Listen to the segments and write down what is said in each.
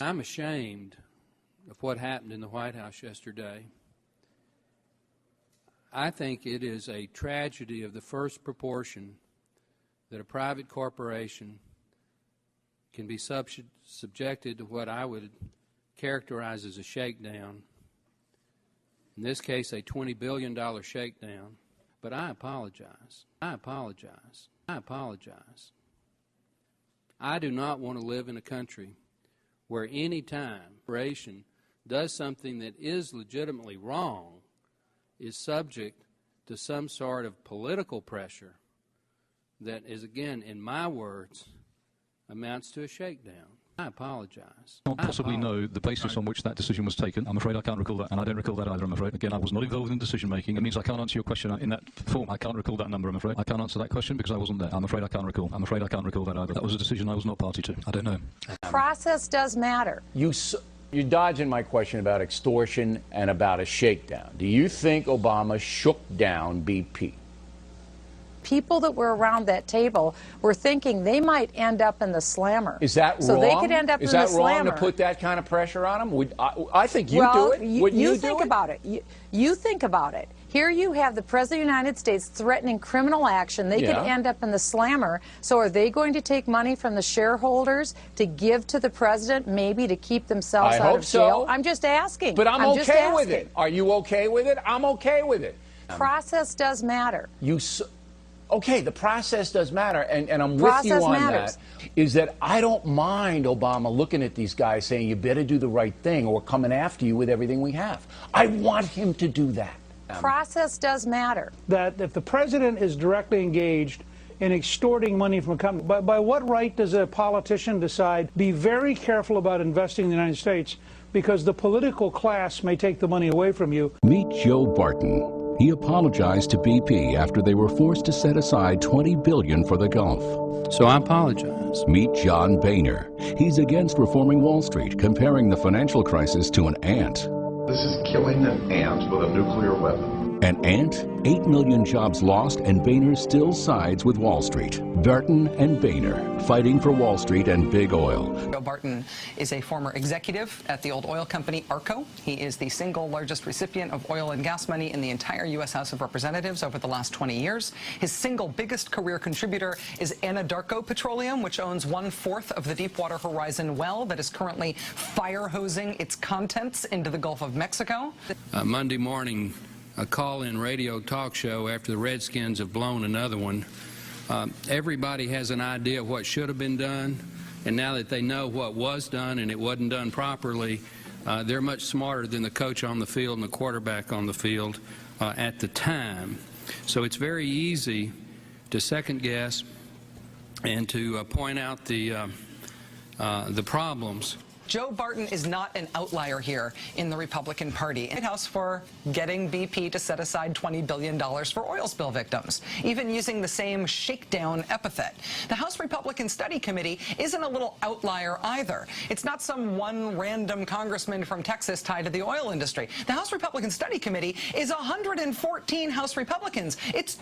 I'm ashamed of what happened in the White House yesterday. I think it is a tragedy of the first proportion that a private corporation can be subjected to what I would characterize as a shakedown. In this case, a $20 billion shakedown. But I apologize. I apologize. I apologize. I do not want to live in a country where any time a corporation does something that is legitimately wrong is subject to some sort of political pressure that is, again, in my words, amounts to a shakedown. I apologize. I can't possibly know the basis on which that decision was taken. I'm afraid I can't recall that, and I don't recall that either, I'm afraid. Again, I was not involved in decision-making. It means I can't answer your question in that form. I can't recall that number, I'm afraid. I can't answer that question because I wasn't there. I'm afraid I can't recall. I'm afraid I can't recall that either. That was a decision I was not party to. I don't know. Process does matter. You're dodging my question about extortion and about a shakedown. Do you think Obama shook down BP? People that were around that table were thinking they might end up in the slammer. Is that wrong? So they could end up in the slammer. Is that wrong to put that kind of pressure on them? I think you do it. Would you think about it. You think about it. Here you have the President of the United States threatening criminal action. They could end up in the slammer. So are they going to take money from the shareholders to give to the President, maybe to keep themselves out of jail? I'm just asking. But I'm okay with it. Are you okay with it? I'm okay with it. Process does matter. Okay, the process does matter, and I'm with you on that, is that I don't mind Obama looking at these guys saying, you better do the right thing, or we're coming after you with everything we have. I want him to do that. Process does matter. That if the president is directly engaged in extorting money from a company, by what right does a politician decide, be very careful about investing in the United States, because the political class may take the money away from you? Meet Joe Barton. He apologized to BP after they were forced to set aside $20 billion for the Gulf. So I apologize. Meet Jon Ber. He's against reforming Wall Street, comparing the financial crisis to an ant. This is killing an ant with a nuclear weapon. An ant, 8 million jobs lost, and Boehner still sides with Wall Street. Barton and Boehner, fighting for Wall Street and big oil. Joe Barton is a former executive at the old oil company Arco. He is the single largest recipient of oil and gas money in the entire U.S. House of Representatives over the last 20 years. His single biggest career contributor is Anadarko Petroleum, which owns 1/4 of the Deepwater Horizon well that is currently fire hosing its contents into the Gulf of Mexico. Monday morning, a call-in radio talk show after the Redskins have blown another one. Everybody has an idea of what should have been done, and now that they know what was done and it wasn't done properly, they're much smarter than the coach on the field and the quarterback on the field at the time. So it's very easy to second-guess and to point out the problems. Joe Barton is not an outlier here in the Republican Party. In the House for getting BP to set aside $20 billion for oil spill victims, even using the same shakedown epithet. The House Republican Study Committee isn't a little outlier either. It's not some one random congressman from Texas tied to the oil industry. The House Republican Study Committee is 114 House Republicans. It's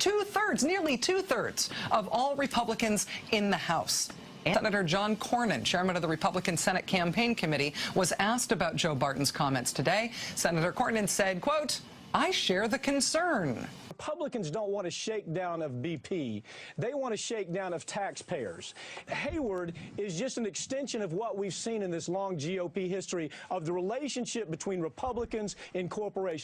nearly two-thirds of all Republicans in the House. Senator Johen Cornyn, chairman of the Republican Senate Campaign Committee, was asked about Joe Barton's comments today. Senator Cornyn said, quote, "I share the concern." Republicans don't want a shakedown of BP. They want a shakedown of taxpayers. Hayward is just an extension of what we've seen in this long GOP history of the relationship between Republicans and corporations.